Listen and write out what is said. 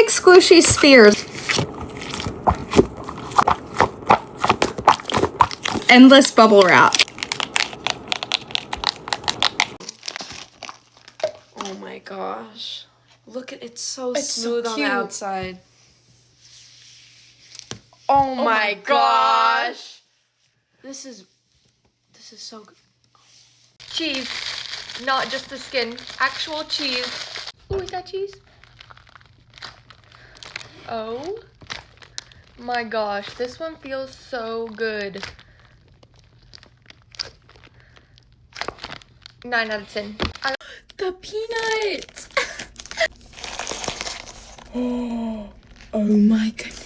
big squishy spheres. Endless bubble wrap. Oh my gosh. Look at it's so It's smooth so on the cute. outside. Oh my gosh. This is so good. Cheese, not just the skin, actual cheese. Ooh, is that cheese? Oh my gosh, this one feels so good. 9 out of 10. The peanut. Oh my goodness.